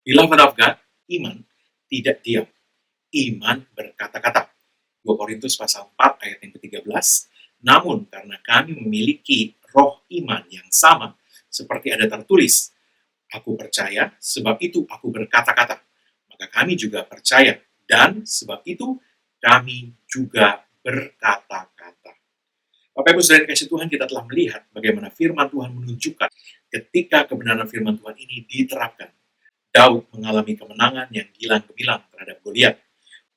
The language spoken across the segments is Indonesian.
Beloved of God, iman tidak diam. Iman berkata-kata. 2 Korintus pasal 4 ayat yang ke-13. Namun karena kami memiliki roh iman yang sama, seperti ada tertulis, aku percaya, sebab itu aku berkata-kata. Maka kami juga percaya, dan sebab itu kami juga berkata-kata. Bapak Ibu Saudara kasih Tuhan, kita telah melihat bagaimana firman Tuhan menunjukkan ketika kebenaran firman Tuhan ini diterapkan. Daud mengalami kemenangan yang gilang gemilang terhadap Goliat.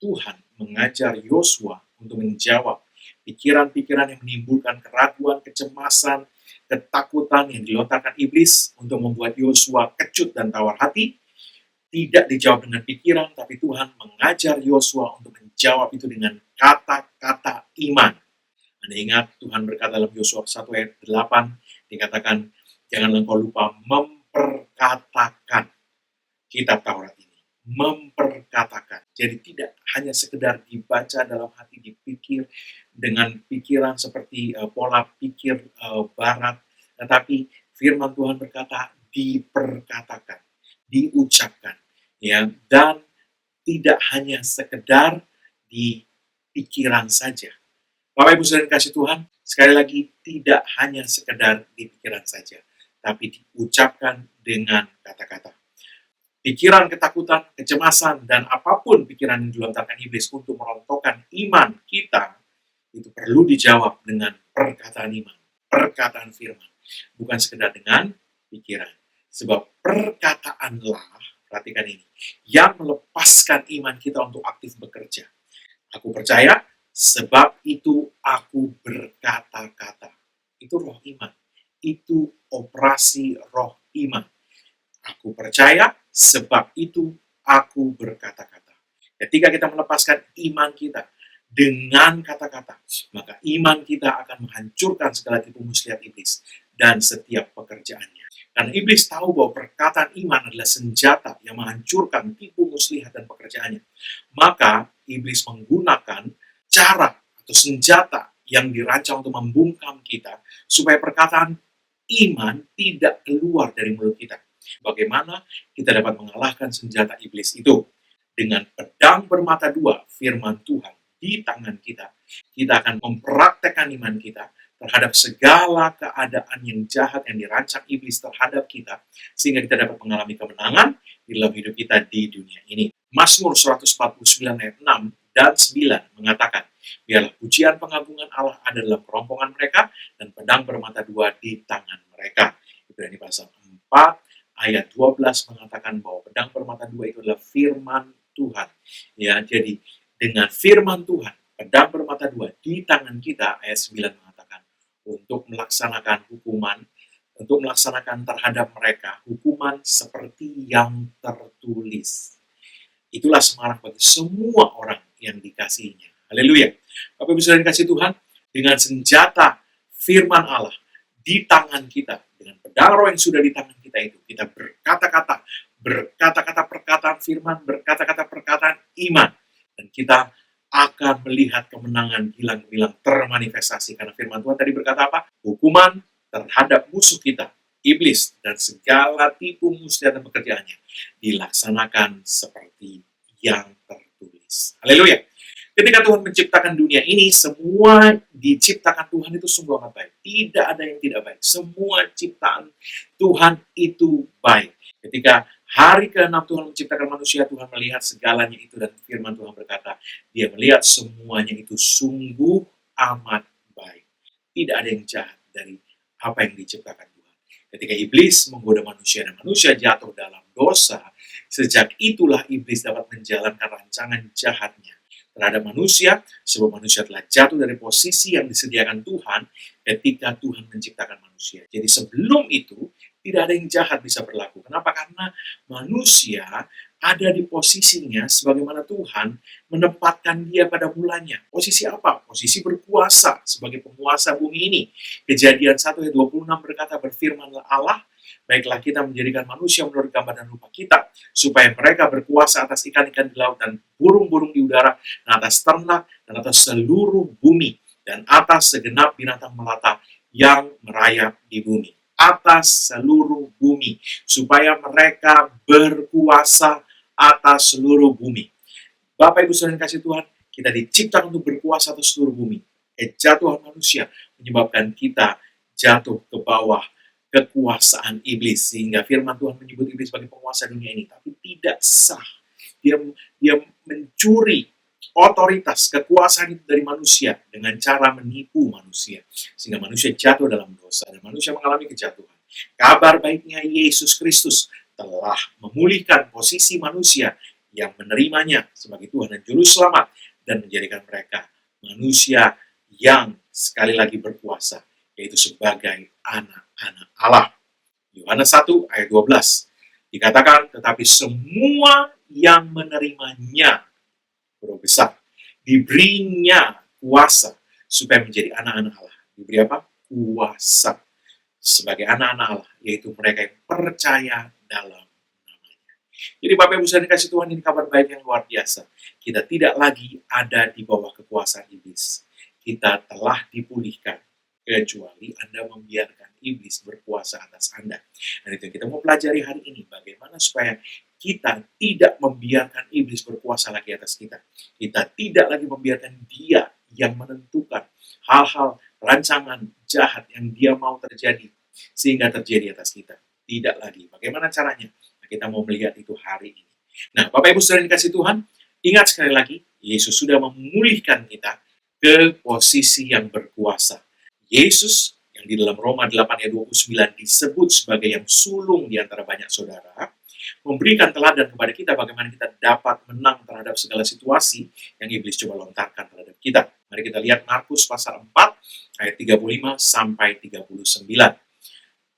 Tuhan mengajar Yosua untuk menjawab pikiran-pikiran yang menimbulkan keraguan, kecemasan, ketakutan yang dilontarkan iblis untuk membuat Yosua kecut dan tawar hati. Tidak dijawab dengan pikiran, tapi Tuhan mengajar Yosua untuk menjawab itu dengan kata-kata iman. Anda ingat Tuhan berkata dalam Yosua 1 ayat 8, dikatakan, janganlah engkau lupa memperkatakan kitab Taurat ini. Memperkatakan. Jadi tidak hanya sekedar dibaca dalam hati, dipikir dengan pikiran seperti pola pikir barat, tetapi firman Tuhan berkata diperkatakan, diucapkan, ya, dan tidak hanya sekedar di pikiran saja. Bapak Ibu Saudara kasih Tuhan, sekali lagi tidak hanya sekedar di pikiran saja, tapi diucapkan dengan kata-kata. Pikiran, ketakutan, kecemasan, dan apapun pikiran yang dilontarkan iblis untuk merontokkan iman kita, itu perlu dijawab dengan perkataan iman, perkataan firman. Bukan sekedar dengan pikiran. Sebab perkataanlah, perhatikan ini, yang melepaskan iman kita untuk aktif bekerja. Aku percaya, sebab itu aku berkata-kata. Itu roh iman. Itu operasi roh iman. Aku percaya, sebab itu aku berkata-kata. Ketika kita melepaskan iman kita dengan kata-kata, maka iman kita akan menghancurkan segala tipu muslihat iblis dan setiap pekerjaannya. Karena iblis tahu bahwa perkataan iman adalah senjata yang menghancurkan tipu muslihat dan pekerjaannya. Maka iblis menggunakan cara atau senjata yang dirancang untuk membungkam kita supaya perkataan iman tidak keluar dari mulut kita. Bagaimana kita dapat mengalahkan senjata iblis itu? Dengan pedang bermata dua firman Tuhan di tangan kita. Kita akan mempraktekkan iman kita terhadap segala keadaan yang jahat yang dirancang iblis terhadap kita, sehingga kita dapat mengalami kemenangan di dalam hidup kita di dunia ini. Mazmur 149 ayat 6 dan 9 mengatakan, biarlah pujian pengagungan Allah ada dalam kerongkongan mereka, dan pedang bermata dua di tangan mereka. Ibrani pasal 4 ayat 12 mengatakan bahwa pedang bermata dua itu adalah firman Tuhan. Ya, jadi dengan firman Tuhan, pedang bermata dua di tangan kita, ayat 9 mengatakan, untuk melaksanakan hukuman, untuk melaksanakan terhadap mereka hukuman seperti yang tertulis. Itulah semangat bagi semua orang yang dikasihinya. Haleluya. Bapak Ibu Saudara kasih Tuhan, dengan senjata firman Allah di tangan kita, dengan pedang roh yang sudah di tangan kita itu, kita berkata-kata perkataan firman, berkata-kata perkataan iman, dan kita akan melihat kemenangan gilang-gilang termanifestasi. Karena firman Tuhan tadi berkata apa? Hukuman terhadap musuh kita, iblis, dan segala tipu muslihat dan pekerjaannya dilaksanakan seperti yang tertulis. Haleluya. Ketika Tuhan menciptakan dunia ini, semua diciptakan Tuhan itu sungguh amat baik. Tidak ada yang tidak baik. Semua ciptaan Tuhan itu baik. Ketika hari ke-6 Tuhan menciptakan manusia, Tuhan melihat segalanya itu, dan firman Tuhan berkata, dia melihat semuanya itu sungguh amat baik. Tidak ada yang jahat dari apa yang diciptakan Tuhan. Ketika iblis menggoda manusia dan manusia jatuh dalam dosa, sejak itulah iblis dapat menjalankan rancangan jahatnya terhadap manusia, sebab manusia telah jatuh dari posisi yang disediakan Tuhan ketika Tuhan menciptakan manusia. Jadi sebelum itu, tidak ada yang jahat bisa berlaku. Kenapa? Karena manusia ada di posisinya sebagaimana Tuhan menempatkan dia pada mulanya. Posisi apa? Posisi berkuasa sebagai penguasa bumi ini. Kejadian 1 ayat 26 berkata, berfirmanlah Allah, baiklah kita menjadikan manusia menurut gambar dan rupa kita, supaya mereka berkuasa atas ikan-ikan di laut dan burung-burung di udara, dan atas ternak, dan atas seluruh bumi, dan atas segenap binatang melata yang merayap di bumi. atas seluruh bumi, supaya mereka berkuasa atas seluruh bumi. Bapak Ibu Saudara yang kasih Tuhan, kita diciptakan untuk berkuasa atas seluruh bumi. Kejatuhan manusia menyebabkan kita jatuh ke bawah kekuasaan iblis, sehingga firman Tuhan menyebut iblis sebagai penguasa dunia ini, tapi tidak sah. Dia mencuri otoritas, kekuasaan itu dari manusia dengan cara menipu manusia, sehingga manusia jatuh dalam dosa dan manusia mengalami kejatuhan. Kabar baiknya, Yesus Kristus telah memulihkan posisi manusia yang menerimanya sebagai Tuhan dan Juru Selamat dan menjadikan mereka manusia yang sekali lagi berkuasa, yaitu sebagai anak-anak Allah. Yohanes 1 ayat 12 dikatakan, tetapi semua yang menerimanya, huruf besar, diberinya kuasa supaya menjadi anak-anak Allah. Diberi apa? Kuasa sebagai anak-anak Allah, yaitu mereka yang percaya dalam namanya. Jadi Bapak Ibu Saudara dikasih Tuhan, ini kabar baik yang luar biasa. Kita tidak lagi ada di bawah kekuasaan iblis. Kita telah dipulihkan, kecuali Anda membiarkan iblis berkuasa atas Anda. Dan itu yang kita mau pelajari hari ini, bagaimana supaya kita tidak membiarkan iblis berkuasa lagi atas kita. Kita tidak lagi membiarkan dia yang menentukan hal-hal rancangan jahat yang dia mau terjadi, sehingga terjadi atas kita. Tidak lagi. Bagaimana caranya? Nah, kita mau melihat itu hari ini. Nah, Bapak Ibu Saudara yang dikasih Tuhan, ingat sekali lagi, Yesus sudah memulihkan kita ke posisi yang berkuasa. Yesus yang di dalam Roma 8 ayat 29 disebut sebagai yang sulung di antara banyak saudara, memberikan teladan kepada kita bagaimana kita dapat menang terhadap segala situasi yang iblis coba lontarkan terhadap kita. Mari kita lihat Markus pasal 4 ayat 35 sampai 39.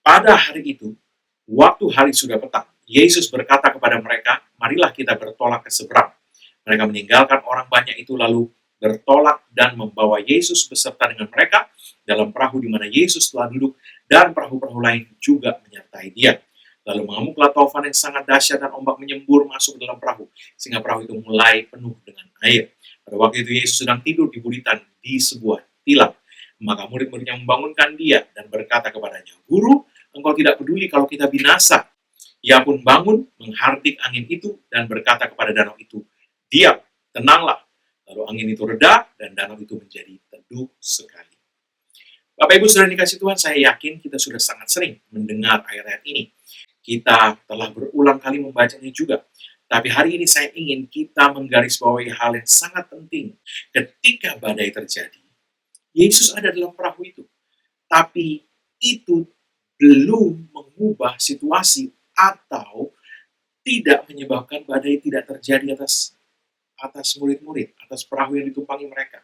Pada hari itu, waktu hari sudah petang, Yesus berkata kepada mereka, marilah kita bertolak ke seberang. Mereka meninggalkan orang banyak itu lalu bertolak dan membawa Yesus beserta dengan mereka dalam perahu di mana Yesus telah duduk, dan perahu-perahu lain juga menyertai dia. Lalu mengamuklah taufan yang sangat dahsyat dan ombak menyembur masuk ke dalam perahu, sehingga perahu itu mulai penuh dengan air. Pada waktu itu Yesus sedang tidur di buritan di sebuah tilam. Maka murid-muridnya membangunkan dia dan berkata kepadanya, Guru, engkau tidak peduli kalau kita binasa. Ia pun bangun, menghardik angin itu dan berkata kepada danau itu, diam, tenanglah. Lalu angin itu reda dan danau itu menjadi teduh sekali. Bapak Ibu Saudara dikasih Tuhan, saya yakin kita sudah sangat sering mendengar ayat-ayat ini. Kita telah berulang kali membacanya juga. Tapi hari ini saya ingin kita menggarisbawahi hal yang sangat penting. Ketika badai terjadi, Yesus ada dalam perahu itu. Tapi itu belum mengubah situasi atau tidak menyebabkan badai tidak terjadi atas murid-murid, atas perahu yang ditumpangi mereka.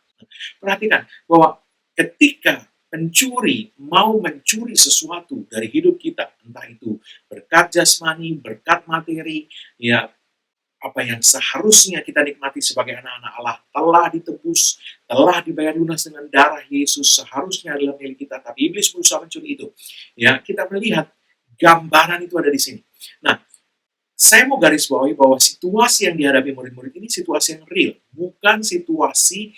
Perhatikan bahwa ketika pencuri mau mencuri sesuatu dari hidup kita, entah itu berkat jasmani, berkat materi, ya apa yang seharusnya kita nikmati sebagai anak-anak Allah telah ditebus, telah dibayar lunas dengan darah Yesus, seharusnya adalah milik kita, tapi iblis berusaha mencuri itu. Ya, kita melihat gambaran itu ada di sini. Nah, saya mau garis bawahi bahwa situasi yang dihadapi murid-murid ini situasi yang real, bukan situasi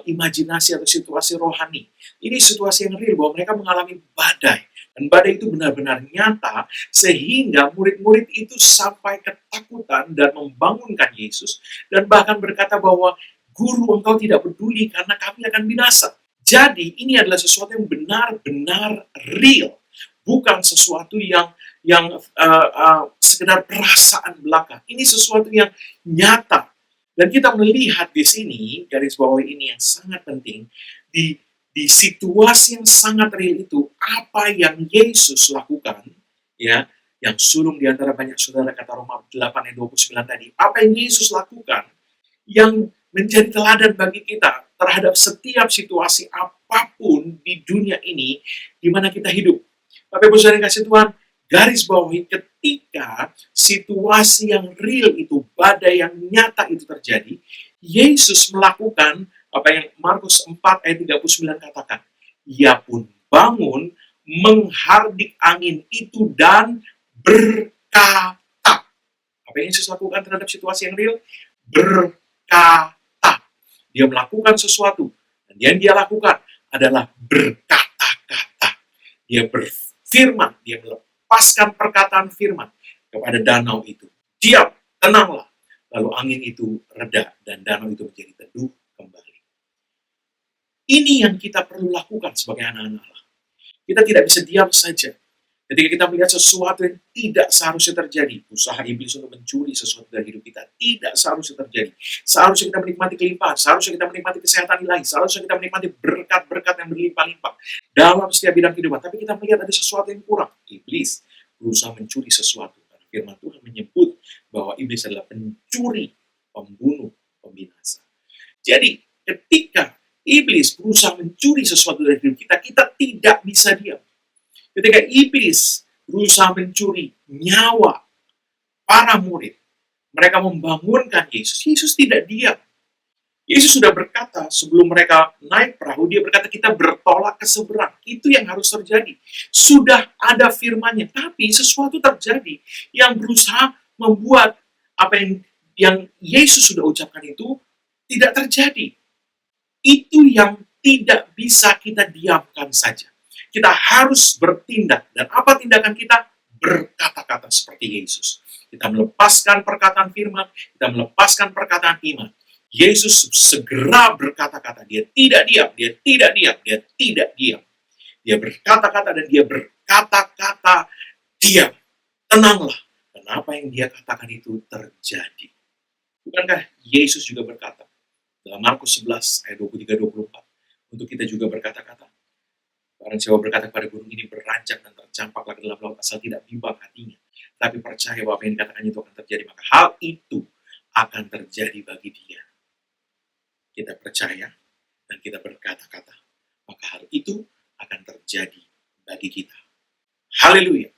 imajinasi atau situasi rohani. Ini situasi yang real bahwa mereka mengalami badai. Dan badai itu benar-benar nyata sehingga murid-murid itu sampai ketakutan dan membangunkan Yesus dan bahkan berkata bahwa Guru, engkau tidak peduli karena kami akan binasa. Jadi ini adalah sesuatu yang benar-benar real, bukan sesuatu yang sekedar perasaan belaka. Ini sesuatu yang nyata. Dan kita melihat di sini, garis bawah ini yang sangat penting, di situasi yang sangat real itu, apa yang Yesus lakukan, ya, yang sulung di antara banyak saudara, kata Roma 8 ayat 29 tadi, apa yang Yesus lakukan, yang menjadi teladan bagi kita terhadap setiap situasi apapun di dunia ini, di mana kita hidup. Bapak Ibu Saudara yang kasih Tuhan, garis bawahi ketika situasi yang real itu, badai yang nyata itu terjadi, Yesus melakukan apa yang Markus 4 ayat 39 katakan. Ia pun bangun, menghardik angin itu dan berkata. Apa yang Yesus lakukan terhadap situasi yang real? Berkata. Dia melakukan sesuatu, dan yang dia lakukan adalah berkata-kata. Dia firman, dia melepaskan perkataan firman kepada danau itu. Diam, tenanglah. Lalu angin itu reda dan danau itu menjadi teduh kembali. Ini yang kita perlu lakukan sebagai anak-anak Allah. Kita tidak bisa diam saja. Ketika kita melihat sesuatu yang tidak seharusnya terjadi, usaha iblis untuk mencuri sesuatu dari hidup kita, tidak seharusnya terjadi. Seharusnya kita menikmati kelimpahan, seharusnya kita menikmati kesehatan ilahi, seharusnya kita menikmati berkat-berkat yang berlimpah-limpah dalam setiap bidang kehidupan. Tapi kita melihat ada sesuatu yang kurang. Iblis berusaha mencuri sesuatu. Karena firman Tuhan menyebut bahwa iblis adalah pencuri, pembunuh, pembinasa. Jadi, ketika iblis berusaha mencuri sesuatu dari hidup kita, kita tidak bisa diam. Ketika iblis berusaha mencuri nyawa para murid, mereka membangunkan Yesus. Yesus tidak diam. Yesus sudah berkata sebelum mereka naik perahu, dia berkata kita bertolak ke seberang. Itu yang harus terjadi. Sudah ada firman-Nya, tapi sesuatu terjadi yang berusaha membuat apa yang Yesus sudah ucapkan itu tidak terjadi. Itu yang tidak bisa kita diamkan saja. Kita harus bertindak. Dan apa tindakan kita? Berkata-kata seperti Yesus. Kita melepaskan perkataan firman, kita melepaskan perkataan iman. Yesus segera berkata-kata. Dia tidak diam, dia tidak diam, dia tidak diam. Dia berkata-kata dan dia berkata-kata diam. Tenanglah. Dan apa yang dia katakan itu terjadi. Bukankah Yesus juga berkata dalam Markus 11 ayat 23-24, untuk kita juga berkata-kata, barang siapa berkata kepada gunung ini beranjak dan tercampaklah ke dalam laut asal tidak bimbang hatinya, tapi percaya bahwa apa yang dikatakannya itu akan terjadi, maka hal itu akan terjadi bagi dia. Kita percaya dan kita berkata-kata, maka hal itu akan terjadi bagi kita. Haleluya.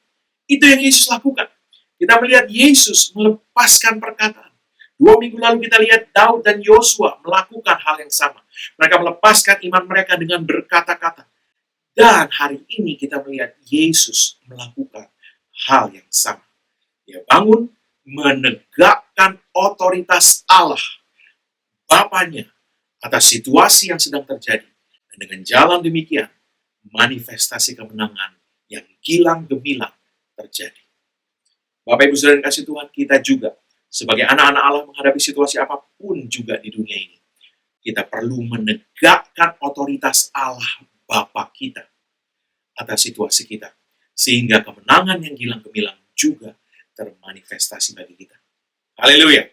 Itu yang Yesus lakukan. Kita melihat Yesus melepaskan perkataan. 2 minggu lalu kita lihat Daud dan Yosua melakukan hal yang sama. Mereka melepaskan iman mereka dengan berkata-kata. Dan hari ini kita melihat Yesus melakukan hal yang sama. Dia bangun menegakkan otoritas Allah, Bapaknya, atas situasi yang sedang terjadi. Dan dengan jalan demikian, manifestasi kemenangan yang gilang gemilang terjadi. Bapak Ibu Saudara yang kasih Tuhan, kita juga sebagai anak-anak Allah menghadapi situasi apapun juga di dunia ini, kita perlu menegakkan otoritas Allah Bapa kita atas situasi kita, sehingga kemenangan yang gilang gemilang juga termanifestasi bagi kita. Haleluya.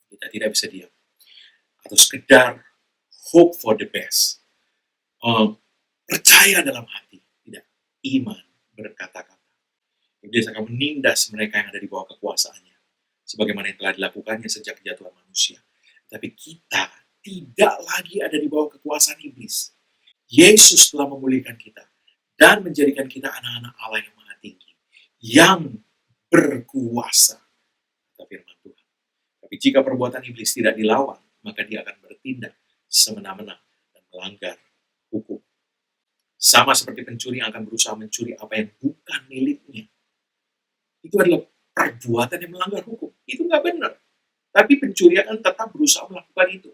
Kita tidak bisa diam atau sekedar hope for the best, percaya dalam hati, tidak, iman berkata-kata. Iblis akan menindas mereka yang ada di bawah kekuasaannya, sebagaimana yang telah dilakukannya sejak kejatuhan manusia. Tapi kita tidak lagi ada di bawah kekuasaan iblis. Yesus telah memulihkan kita dan menjadikan kita anak-anak Allah yang maha tinggi, yang berkuasa, kata firman Tuhan. Tapi jika perbuatan iblis tidak dilawan, maka dia akan bertindak semena-mena dan melanggar hukum. Sama seperti pencuri yang akan berusaha mencuri apa yang bukan miliknya. Itu adalah perbuatan yang melanggar hukum. Itu nggak benar. Tapi pencuri akan tetap berusaha melakukan itu.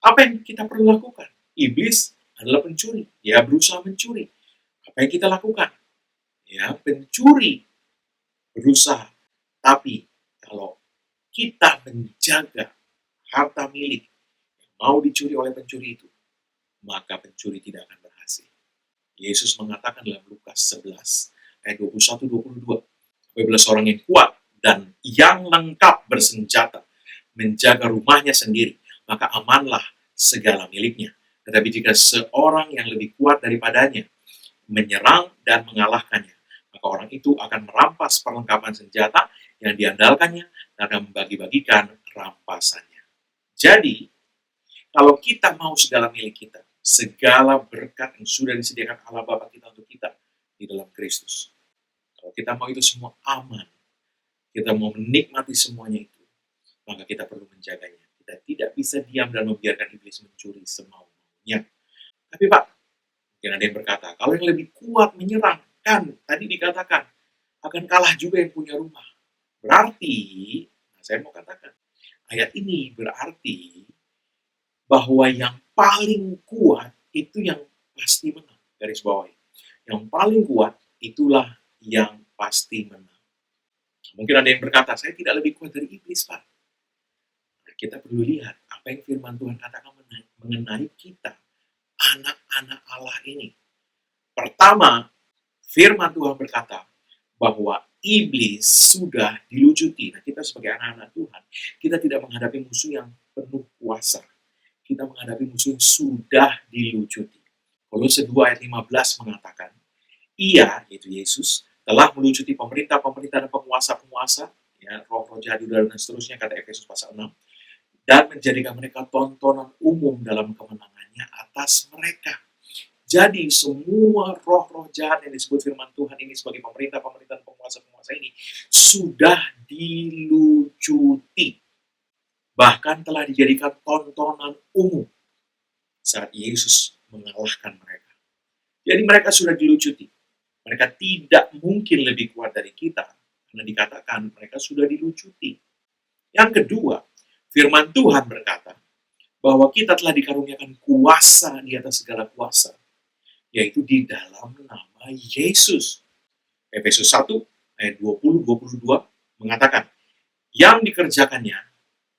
Apa yang kita perlu lakukan? Iblis adalah pencuri. Dia berusaha mencuri. Apa yang kita lakukan? Ya, pencuri berusaha. Tapi kalau kita menjaga harta milik yang mau dicuri oleh pencuri itu, maka pencuri tidak akan berhasil. Yesus mengatakan dalam Lukas 11 ayat 21-22, apabila seorang yang kuat dan yang lengkap bersenjata menjaga rumahnya sendiri, maka amanlah segala miliknya. Tetapi jika seorang yang lebih kuat daripadanya menyerang dan mengalahkannya, maka orang itu akan merampas perlengkapan senjata yang diandalkannya dan akan membagi-bagikan rampasannya. Jadi, kalau kita mau segala milik kita, segala berkat yang sudah disediakan Allah Bapa kita untuk kita di dalam Kristus, kalau kita mau itu semua aman, kita mau menikmati semuanya itu, maka kita perlu menjaganya. Kita tidak bisa diam dan membiarkan iblis mencuri semau-maunya. Tapi Pak, mungkin ada yang berkata, kalau yang lebih kuat menyerang, kan tadi dikatakan, akan kalah juga yang punya rumah. Berarti, saya mau katakan, ayat ini berarti bahwa yang paling kuat itu yang pasti menang. Garis bawah. Yang paling kuat itulah yang pasti menang. Mungkin ada yang berkata, saya tidak lebih kuat dari iblis, Pak. Nah, kita perlu lihat apa yang firman Tuhan katakan mengenai kita, anak-anak Allah ini. Pertama, firman Tuhan berkata bahwa iblis sudah dilucuti. Nah, kita sebagai anak-anak Tuhan, kita tidak menghadapi musuh yang penuh kuasa. Kita menghadapi musuh yang sudah dilucuti. Kolose 2 ayat 15 mengatakan, Ia, yaitu Yesus, telah melucuti pemerintah-pemerintah dan penguasa-penguasa, ya, roh-roh jahat di udara dan seterusnya, kata Efesus pasal 6, dan menjadikan mereka tontonan umum dalam kemenangannya atas mereka. Jadi semua roh-roh jahat yang disebut firman Tuhan ini sebagai pemerintah-pemerintah dan penguasa-penguasa ini sudah dilucuti. Bahkan telah dijadikan tontonan umum saat Yesus mengalahkan mereka. Jadi mereka sudah dilucuti. Mereka tidak mungkin lebih kuat dari kita, karena dikatakan mereka sudah dilucuti. Yang kedua, firman Tuhan berkata bahwa kita telah dikaruniakan kuasa di atas segala kuasa, yaitu di dalam nama Yesus. Efesus 1 ayat 20-22 mengatakan, yang dikerjakannya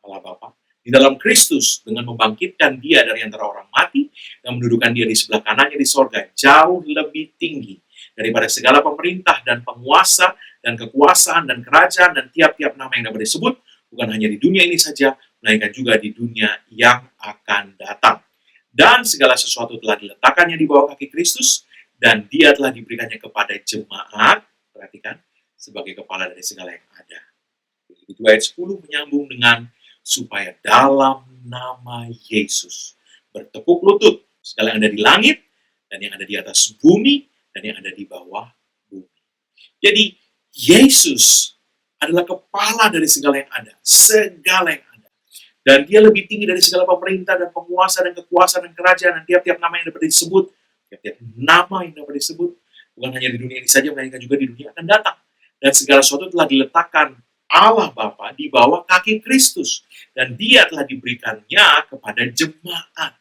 Allah Bapa di dalam Kristus dengan membangkitkan dia dari antara orang mati dan mendudukan dia di sebelah kanannya di sorga jauh lebih tinggi daripada segala pemerintah dan penguasa dan kekuasaan dan kerajaan dan tiap-tiap nama yang dapat disebut, bukan hanya di dunia ini saja, melainkan juga di dunia yang akan datang. Dan segala sesuatu telah diletakkannya di bawah kaki Kristus, dan dia telah diberikannya kepada jemaat, perhatikan, sebagai kepala dari segala yang ada. Itu ayat 10 menyambung dengan supaya dalam nama Yesus bertekuk lutut segala yang ada di langit dan yang ada di atas bumi dan yang ada di bawah bumi. Jadi Yesus adalah kepala dari segala yang ada, segala yang ada. Dan dia lebih tinggi dari segala pemerintah dan penguasa dan kekuasaan dan kerajaan dan tiap-tiap nama yang dapat disebut, tiap-tiap nama yang dapat disebut, bukan hanya di dunia ini saja, melainkan juga di dunia akan datang. Dan segala sesuatu telah diletakkan Allah Bapa di bawah kaki Kristus. Dan dia telah diberikannya kepada jemaat.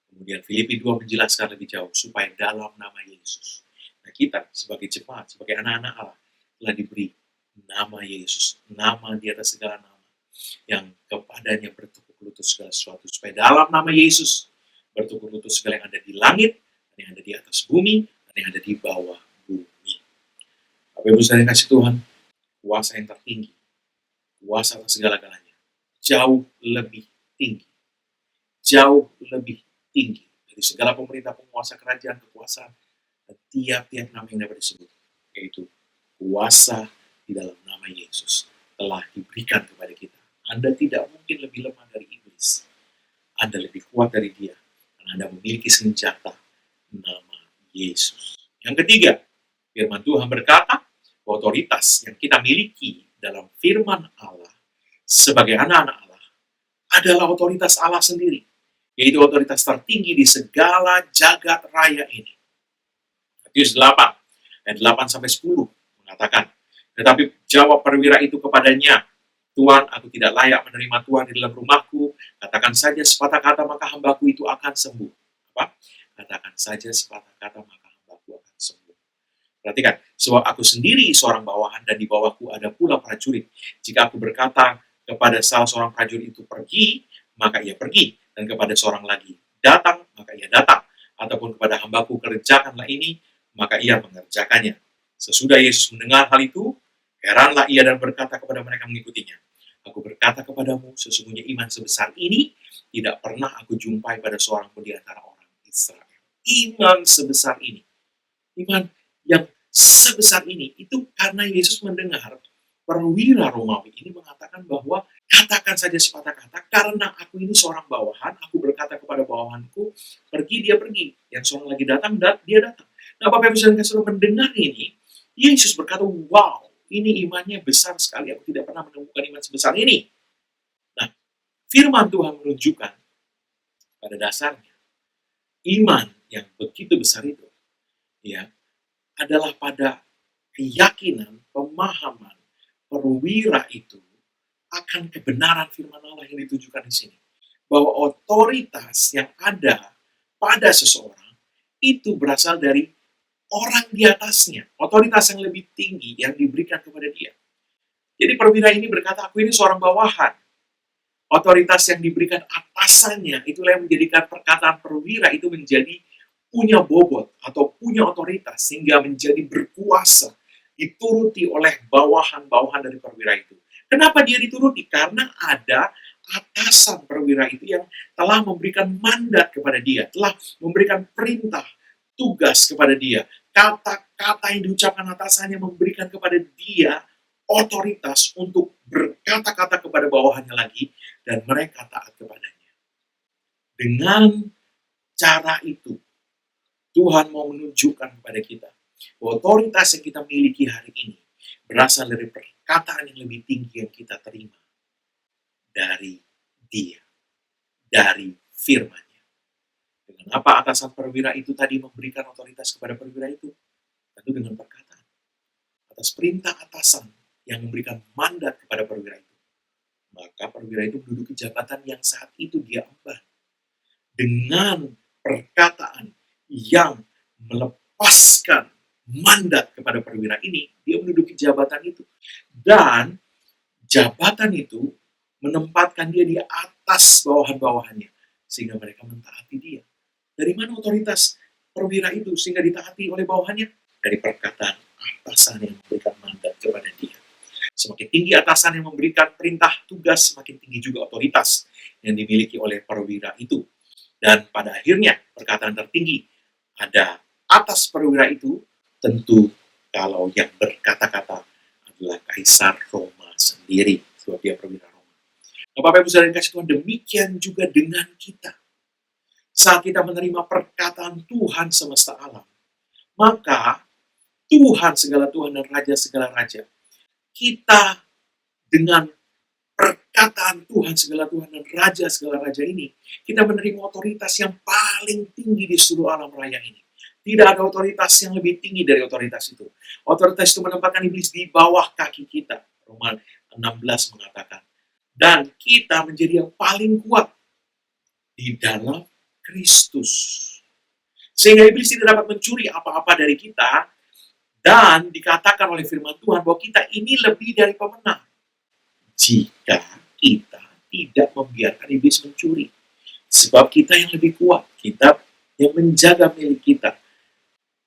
Kemudian Filipi 2 menjelaskan lebih jauh, supaya dalam nama Yesus. Nah kita sebagai jemaat, sebagai anak-anak Allah, telah diberi nama Yesus. Nama di atas segala nama. Yang kepadanya bertekuk lutut segala sesuatu. Supaya dalam nama Yesus bertekuk lutut segala yang ada di langit, dan yang ada di atas bumi, dan yang ada di bawah bumi. Bapak Ibu sekalian kasih Tuhan, kuasa yang tertinggi, kuasa atas segala-galanya, jauh lebih tinggi. Jauh lebih tinggi dari segala pemerintah, penguasa, kerajaan, kekuasaan, dan tiap-tiap nama yang dapat disebut, yaitu kuasa di dalam nama Yesus telah diberikan kepada kita. Anda tidak mungkin lebih lemah dari iblis. Anda lebih kuat dari dia, karena Anda memiliki senjata nama Yesus. Yang ketiga, firman Tuhan berkata, otoritas yang kita miliki dalam firman Allah sebagai anak-anak Allah adalah otoritas Allah sendiri, yaitu otoritas tertinggi di segala jagat raya ini. Matius 8, ayat 8-10 mengatakan, tetapi jawab perwira itu kepadanya, Tuhan, aku tidak layak menerima Tuhan di dalam rumahku, katakan saja sepatah kata maka hambaku itu akan sembuh. Apa? Katakan saja sepatah kata maka hambaku akan sembuh. Perhatikan, sebab aku sendiri seorang bawahan dan di bawahku ada pula prajurit. Jika aku berkata kepada salah seorang prajurit itu pergi, maka ia pergi. Dan kepada seorang lagi datang, maka ia datang. Ataupun kepada hambaku kerjakanlah ini, maka ia mengerjakannya. Sesudah Yesus mendengar hal itu, heranlah ia dan berkata kepada mereka mengikutinya, aku berkata kepadamu, sesungguhnya iman sebesar ini tidak pernah aku jumpai pada seorang pun di antara orang Israel. Iman sebesar ini. Iman yang sebesar ini itu karena Yesus mendengar perwira Romawi ini mengatakan bahwa katakan saja sepatah kata, karena aku ini seorang bawahan, aku berkata kepada bawahanku, pergi, dia pergi. Yang seorang lagi datang, dia datang. Nah, Bapak Ibu Saudara mendengar ini, Yesus berkata, wow, ini imannya besar sekali, aku tidak pernah menemukan iman sebesar ini. Nah, firman Tuhan menunjukkan pada dasarnya, iman yang begitu besar itu, ya, adalah pada keyakinan, pemahaman, perwira itu akan kebenaran firman Allah yang ditunjukkan di sini. Bahwa otoritas yang ada pada seseorang itu berasal dari orang di atasnya, otoritas yang lebih tinggi yang diberikan kepada dia. Jadi perwira ini berkata, aku ini seorang bawahan. Otoritas yang diberikan atasannya, itulah yang menjadikan perkataan perwira itu menjadi punya bobot atau punya otoritas sehingga menjadi berkuasa, dituruti oleh bawahan-bawahan dari perwira itu. Kenapa dia dituruti? Karena ada atasan perwira itu yang telah memberikan mandat kepada dia, telah memberikan perintah, tugas kepada dia. Kata-kata yang diucapkan atasannya memberikan kepada dia otoritas untuk berkata-kata kepada bawahannya lagi, dan mereka taat kepadanya. Dengan cara itu, Tuhan mau menunjukkan kepada kita bahwa otoritas yang kita miliki hari ini berasal dari perkataan yang lebih tinggi yang kita terima dari Dia, dari firman-Nya. Dengan apa atasan perwira itu tadi memberikan otoritas kepada perwira itu? Tentu dengan perkataan. Atas perintah atasan yang memberikan mandat kepada perwira itu, maka perwira itu menduduki jabatan yang saat itu dia emban. Dengan perkataan yang melepaskan mandat kepada perwira ini, dia menduduki jabatan itu. Dan jabatan itu menempatkan dia di atas bawahan-bawahannya, sehingga mereka mentaati dia. Dari mana otoritas perwira itu sehingga ditaati oleh bawahannya? Dari perkataan atasan yang memberikan mandat kepada dia. Semakin tinggi atasan yang memberikan perintah tugas, semakin tinggi juga otoritas yang dimiliki oleh perwira itu. Dan pada akhirnya, perkataan tertinggi ada atas perwira itu, tentu kalau yang berkata-kata adalah Kaisar Roma sendiri, sebab dia perwira Roma. Nah, Bapak Ibu Saudara yang kasih Tuhan, demikian juga dengan kita. Saat kita menerima perkataan Tuhan semesta alam, maka Tuhan segala Tuhan dan Raja segala Raja, kita dengan perkataan Tuhan segala Tuhan dan Raja segala Raja ini, kita menerima otoritas yang paling tinggi di seluruh alam raya ini. Tidak ada otoritas yang lebih tinggi dari otoritas itu. Otoritas itu menempatkan iblis di bawah kaki kita. Roma 16 mengatakan. Dan kita menjadi yang paling kuat di dalam Kristus. Sehingga iblis tidak dapat mencuri apa-apa dari kita, dan dikatakan oleh firman Tuhan bahwa kita ini lebih dari pemenang jika kita tidak membiarkan iblis mencuri. Sebab kita yang lebih kuat, kita yang menjaga milik kita.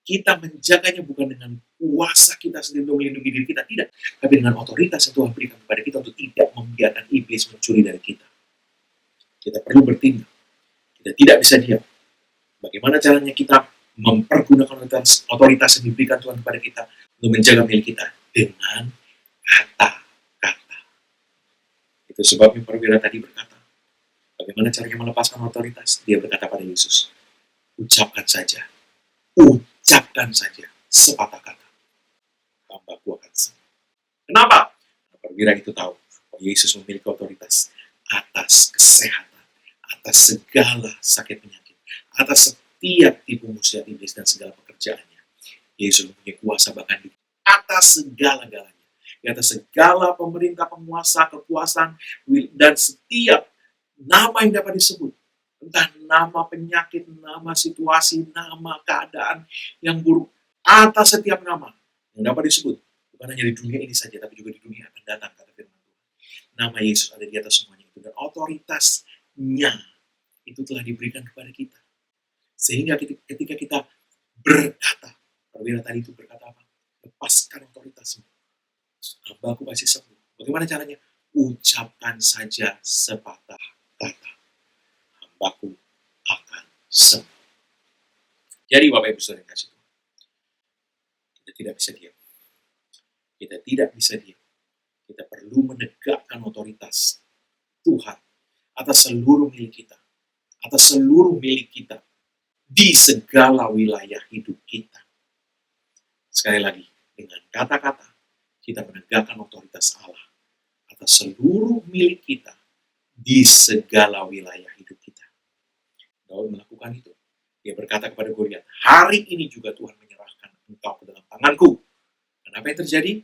Kita menjaganya bukan dengan kuasa kita sendiri untuk melindungi diri kita, tidak. Tapi dengan otoritas yang Tuhan berikan kepada kita untuk tidak membiarkan iblis mencuri dari kita. Kita perlu bertindak. Kita tidak bisa diam. Bagaimana caranya kita mempergunakan otoritas yang diberikan Tuhan kepada kita untuk menjaga milik kita? Dengan kata-kata. Itu sebabnya perwira tadi berkata, bagaimana caranya melepaskan otoritas? Dia berkata pada Yesus, ucapkan saja sepatah kata, hambaku akan sembuh. Kenapa? Karena perwira itu tahu bahwa Yesus memiliki otoritas atas kesehatan, atas segala sakit penyakit, atas setiap tipu muslihat iblis dan segala pekerjaannya. Yesus mempunyai kuasa bahkan di atas segala-galanya, di atas segala pemerintah, penguasa, kekuasaan, dan setiap nama yang dapat disebut. Entah nama penyakit, nama situasi, nama keadaan yang buruk. Atas setiap nama yang dapat disebut. Bukan hanya di dunia ini saja, tapi juga di dunia akan datang, kata firman Tuhan. Nama Yesus ada di atas semuanya itu. Dan otoritasnya itu telah diberikan kepada kita. Sehingga ketika kita berkata, perwira tadi itu berkata apa? Lepaskan otoritasmu. Hambaku pasti sembuh. Bagaimana caranya? Ucapkan saja sepatah kata. Hambaku akan sembuh. Jadi Bapak Ibu Saudara yang kasih Tuhan, kita tidak bisa diam. Kita tidak bisa diam. Kita perlu menegakkan otoritas Tuhan atas seluruh milik kita. Atas seluruh milik kita. Di segala wilayah hidup kita. Sekali lagi, dengan kata-kata, kita menegakkan otoritas Allah atas seluruh milik kita di segala wilayah hidup kita. Daud melakukan itu. Dia berkata kepada Goliat, hari ini juga Tuhan menyerahkan engkau ke dalam tanganku. Dan apa yang terjadi?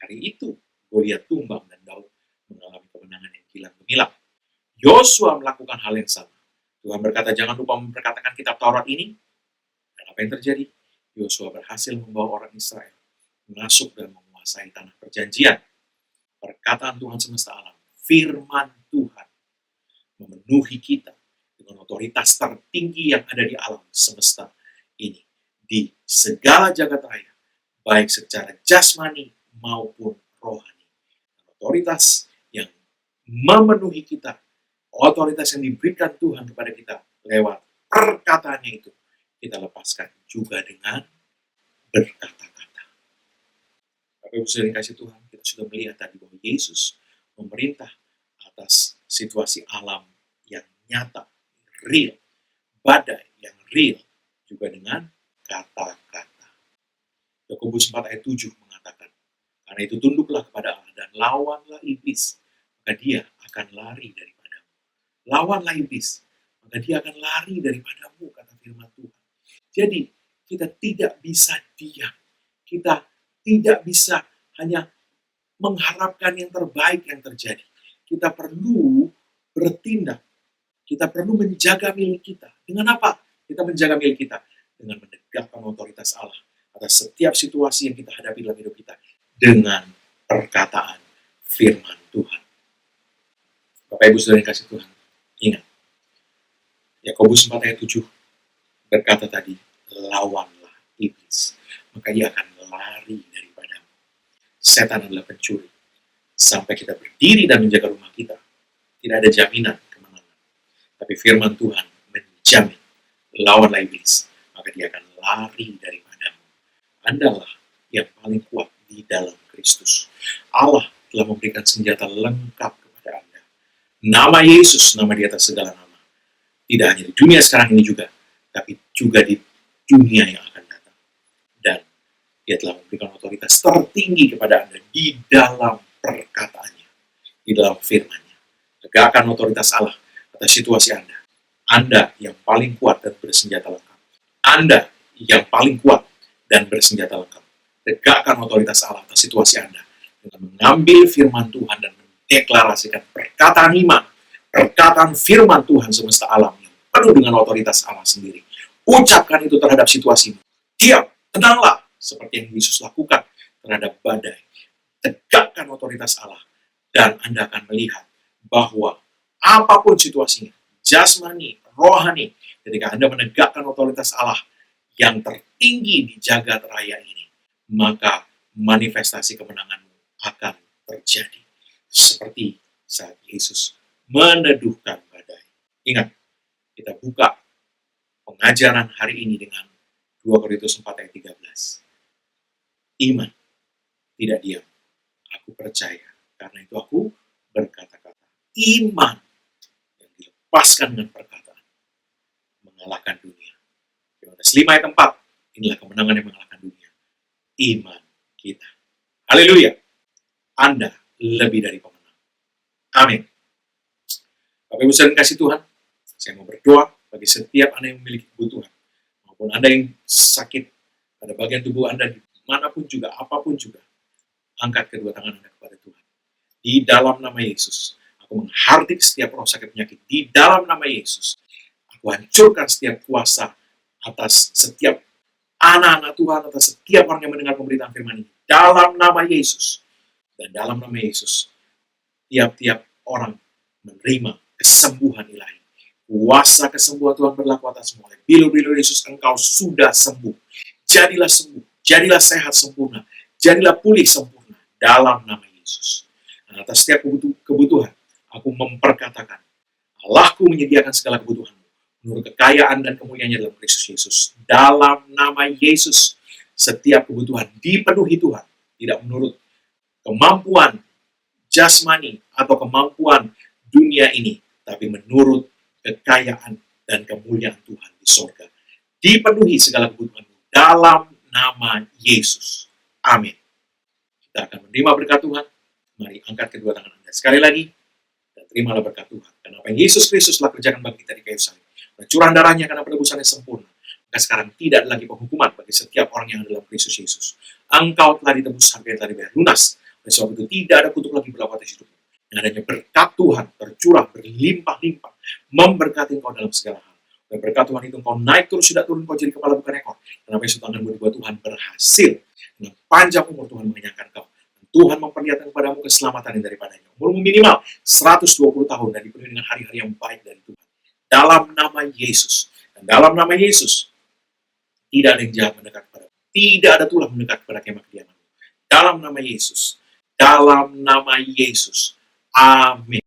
Hari itu Goliat tumbang dan Daud mengalami kemenangan yang kilat gemilang. Yosua melakukan hal yang sama. Tuhan berkata, jangan lupa memperkatakan kitab Taurat ini. Dan apa yang terjadi? Yosua berhasil membawa orang Israel masuk dan menguasai tanah perjanjian. Perkataan Tuhan semesta alam, firman Tuhan, memenuhi kita dengan otoritas tertinggi yang ada di alam semesta ini. Di segala jagat raya, baik secara jasmani maupun rohani. Otoritas yang memenuhi kita, otoritas yang diberikan Tuhan kepada kita lewat perkataannya itu, kita lepaskan juga dengan berkata-kata. Bapak Ibu saudara yang kasih Tuhan, kita sudah melihat tadi bahwa Yesus memerintah atas situasi alam yang nyata, real, badai yang real, juga dengan kata-kata. Yakobus 4 ayat 7 mengatakan, karena itu tunduklah kepada Allah dan lawanlah iblis, maka dia akan lari daripadamu. Lawanlah iblis, maka dia akan lari daripadamu, kata firman Tuhan. Jadi, kita tidak bisa diam. Kita tidak bisa hanya mengharapkan yang terbaik yang terjadi. Kita perlu bertindak. Kita perlu menjaga milik kita. Dengan apa? Kita menjaga milik kita. Dengan menegakkan otoritas Allah atas setiap situasi yang kita hadapi dalam hidup kita. Dengan perkataan firman Tuhan. Bapak Ibu saudara yang kasih Tuhan, ingat. Yakobus 4 ayat 7 berkata tadi, lawanlah iblis, maka ia akan lari daripadamu. Setan adalah pencuri. Sampai kita berdiri dan menjaga rumah kita, tidak ada jaminan kemenangan. Tapi firman Tuhan menjamin, lawanlah iblis, maka dia akan lari daripadamu. Andalah yang paling kuat di dalam Kristus. Allah telah memberikan senjata lengkap kepada Anda. Nama Yesus, nama di atas segala nama. Tidak hanya di dunia sekarang ini juga, tapi juga di dunia yang akan datang. Dan dia telah memberikan otoritas tertinggi kepada Anda di dalam perkataannya, di dalam firman-Nya. Tegakkan otoritas Allah atas situasi Anda. Anda yang paling kuat dan bersenjata lengkap. Anda yang paling kuat dan bersenjata lengkap. Tegakkan otoritas Allah atas situasi Anda dengan mengambil firman Tuhan dan mendeklarasikan perkataan iman, perkataan firman Tuhan semesta alam yang penuh dengan otoritas Allah sendiri. Ucapkan itu terhadap situasimu. Diam, tenanglah, seperti yang Yesus lakukan terhadap badai. Tegakkan otoritas Allah, dan Anda akan melihat bahwa apapun situasinya, jasmani, rohani, ketika Anda menegakkan otoritas Allah yang tertinggi di jagat raya ini, maka manifestasi kemenanganmu akan terjadi. Seperti saat Yesus meneduhkan badai. Ingat, kita buka pengajaran hari ini dengan 2 Korintus 4 ayat 13. Iman tidak diam. Aku percaya, karena itu aku berkata-kata. Iman yang dilepaskan dengan perkataan mengalahkan dunia. Yohanes 5 ayat 4. Inilah kemenangan yang mengalahkan dunia. Iman kita. Haleluya. Anda lebih dari pemenang. Amin. Bapak Ibu saudara kasih Tuhan, saya mau berdoa bagi setiap Anda yang memiliki kebutuhan, maupun Anda yang sakit pada bagian tubuh Anda, dimanapun juga, apapun juga. Angkat kedua tangan Anda kepada Tuhan. Di dalam nama Yesus, aku menghardik setiap roh sakit penyakit. Di dalam nama Yesus, aku hancurkan setiap kuasa atas setiap anak-anak Tuhan, atas setiap orang yang mendengar pemberitaan firman ini. Dalam nama Yesus. Dan dalam nama Yesus, tiap-tiap orang menerima kesembuhan ilahi. Kuasa kesembuhan Tuhan berlaku atas semua. Bilu-bilu Yesus, engkau sudah sembuh. Jadilah sembuh. Jadilah sehat sempurna. Jadilah pulih sempurna. Dalam nama Yesus. Dan atas setiap kebutuhan, aku memperkatakan, Allahku menyediakan segala kebutuhanmu menurut kekayaan dan kemuliaannya dalam Kristus Yesus. Dalam nama Yesus, setiap kebutuhan dipenuhi Tuhan. Tidak menurut kemampuan jasmani atau kemampuan dunia ini, tapi menurut kekayaan dan kemuliaan Tuhan di sorga. Dipenuhi segala kebutuhanmu dalam nama Yesus. Amin. Kita akan menerima berkat Tuhan. Mari angkat kedua tangan Anda sekali lagi dan terimalah berkat Tuhan. Karena apa yang Yesus Kristus telah kerjakan bagi kita di kayu salib, curahan darahnya karena penebusannya sempurna, maka sekarang tidak lagi penghukuman bagi setiap orang yang ada dalam Kristus Yesus. Engkau telah ditebus, harga yang telah dibayar lunas. Oleh sebab itu tidak ada kutuk lagi berlaku atas hidupmu. Yang adanya berkat Tuhan tercurah berlimpah-limpah, memberkati engkau dalam segala hal. Dan berkat Tuhan itu kau naik terus, tidak turun, kau jadi kepala bukan ekor. Karena Yesus tanganmu di bawah Tuhan berhasil. Dengan panjang umur Tuhan mengenyangkan kau. Tuhan memperlihatkan kepadamu keselamatan yang daripadanya. Umurmu minimal 120 tahun dan dipenuhi dengan hari-hari yang baik dari Tuhan. Dalam nama Yesus. Dan dalam nama Yesus, tidak ada yang jahat mendekat kepadamu. Tidak ada tulah mendekat kepada kemah kediamanmu. Dalam nama Yesus. Dalam nama Yesus. Amin.